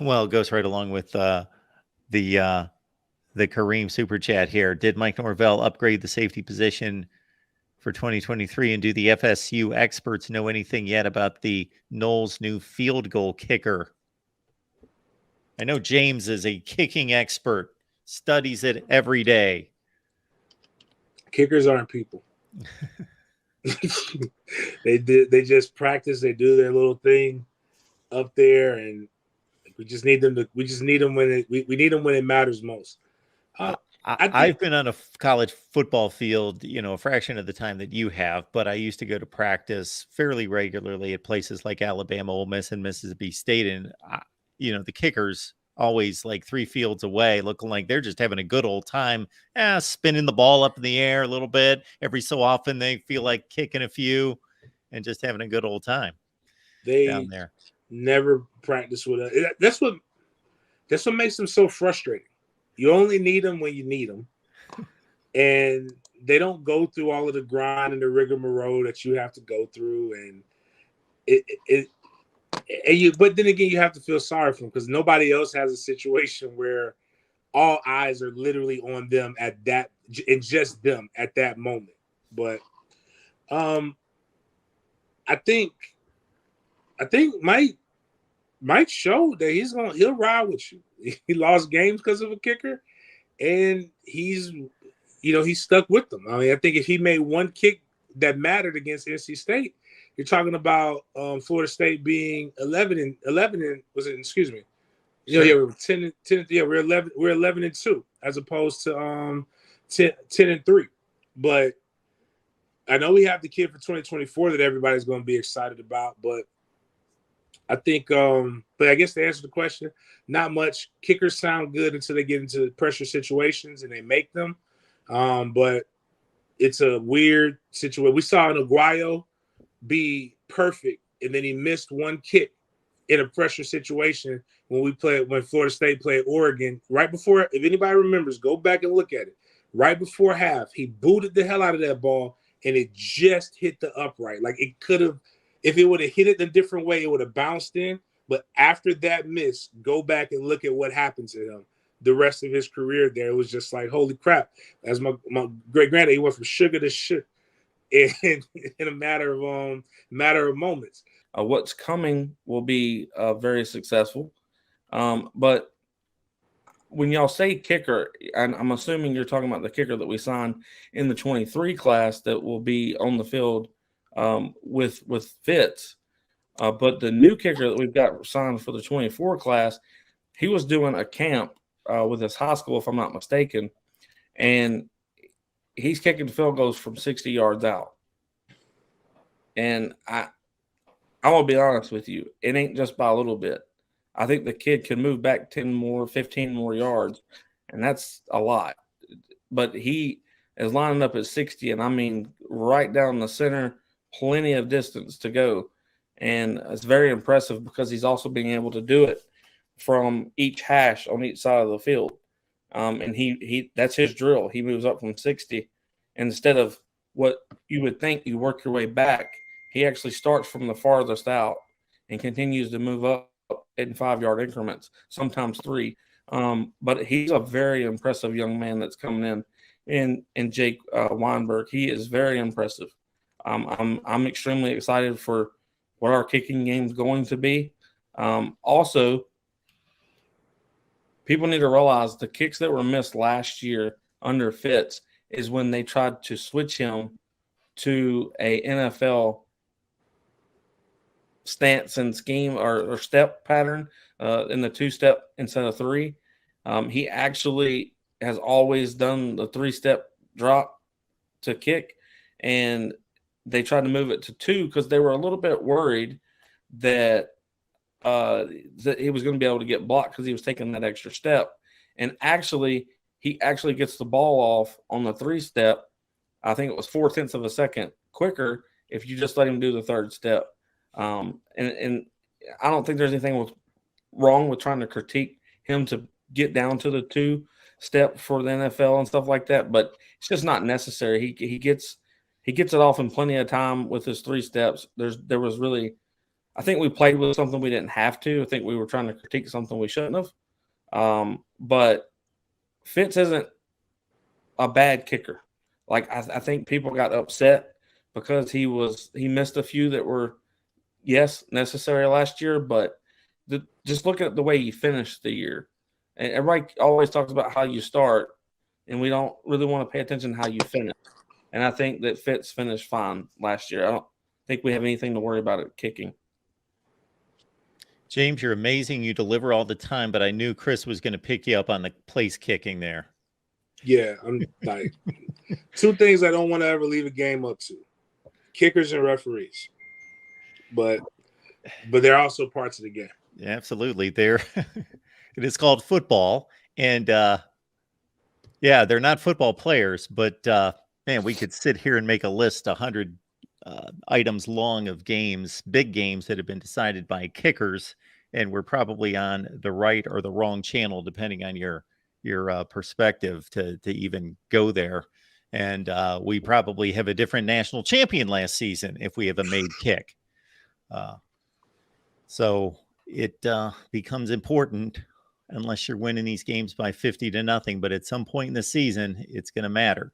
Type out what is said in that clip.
Well, it goes right along with the uh, the Kareem super chat here. Did Mike Norvell upgrade the safety position for 2023? And do the FSU experts know anything yet about the Knowles' new field goal kicker? I know James is a kicking expert, studies it every day. Kickers aren't people. They just practice. They do their little thing up there, and we just need them to. We just need them when we need them when it matters most. I I've think been on a college football field, a fraction of the time that you have, but I used to go to practice fairly regularly at places like Alabama, Ole Miss, and Mississippi State. And, the kickers always like 3 fields away, looking like they're just having a good old time, spinning the ball up in the air a little bit. Every so often they feel like kicking a few and just having a good old time down they there. never practice with us. That's what makes them so frustrating. You only need them when you need them, and they don't go through all of the grind and the rigmarole that you have to go through. And it and you, but then again, you have to feel sorry for them because nobody else has a situation where all eyes are literally on them at that and just them at that moment. But um, I think Mike showed that he'll ride with you. He lost games because of a kicker, and he's stuck with them. I mean, I think if he made one kick that mattered against NC State, you're talking about Florida State being 11 and was it? Excuse me. Sure. Yeah, we were 10. Yeah, we're 11-2 as opposed to 10-3. But I know we have the kid for 2024 that everybody's going to be excited about, but I think, but I guess to answer the question, not much. Kickers sound good until they get into pressure situations and they make them. But it's a weird situation. We saw Aguayo be perfect, and then he missed one kick in a pressure situation when Florida State played Oregon. Right before, if anybody remembers, go back and look at it. Right before half, he booted the hell out of that ball, and it just hit the upright. Like it could have. If it would have hit it a different way, it would have bounced in. But after that miss, go back and look at what happened to him. The rest of his career there, it was just like, holy crap. As my great granddad, he went from sugar to shit in a matter of moments. What's coming will be very successful. But when y'all say kicker, and I'm assuming you're talking about the kicker that we signed in the 23 class that will be on the field with Fitz. But the new kicker that we've got signed for the 24 class, he was doing a camp with his high school, if I'm not mistaken, and he's kicking field goals from 60 yards out. And I'm going to be honest with you, it ain't just by a little bit. I think the kid can move back 10 more, 15 more yards, and that's a lot. But he is lining up at 60, and I mean right down the center, plenty of distance to go. And it's very impressive because he's also being able to do it from each hash on each side of the field. And he that's his drill. He moves up from 60. Instead of what you would think you work your way back, he actually starts from the farthest out and continues to move up in 5-yard increments, sometimes 3. But he's a very impressive young man that's coming in. And Jake Weinberg, he is very impressive. I'm extremely excited for what our kicking game is going to be. Also, people need to realize the kicks that were missed last year under Fitz is when they tried to switch him to a NFL stance and scheme or step pattern in the 2-step instead of 3. He actually has always done the 3-step drop to kick, and they tried to move it to 2 because they were a little bit worried that he was going to be able to get blocked because he was taking that extra step. And actually, he actually gets the ball off on the 3-step. I think it was 0.4 of a second quicker if you just let him do the 3rd step. And I don't think there's anything wrong with trying to critique him to get down to the 2-step for the NFL and stuff like that, but it's just not necessary. He gets it off in plenty of time with his 3 steps. There was really I think we played with something we didn't have to. I think we were trying to critique something we shouldn't have. But Fitz isn't a bad kicker. Like I think people got upset because he missed a few that were, yes, necessary last year, but just look at the way he finished the year. And everybody always talks about how you start, and we don't really want to pay attention to how you finish. And I think that Fitz finished fine last year. I don't think we have anything to worry about at kicking. James, you're amazing. You deliver all the time, but I knew Chris was going to pick you up on the place kicking there. Yeah, I'm like two things I don't want to ever leave a game up to: kickers and referees. But they're also parts of the game. Yeah, absolutely. It is called football, and yeah, they're not football players, but man, we could sit here and make a list 100 items long of games, big games that have been decided by kickers, and we're probably on the right or the wrong channel depending on your perspective to even go there. And we probably have a different national champion last season if we have a made kick. So it becomes important unless you're winning these games by 50-0, but at some point in the season, it's going to matter.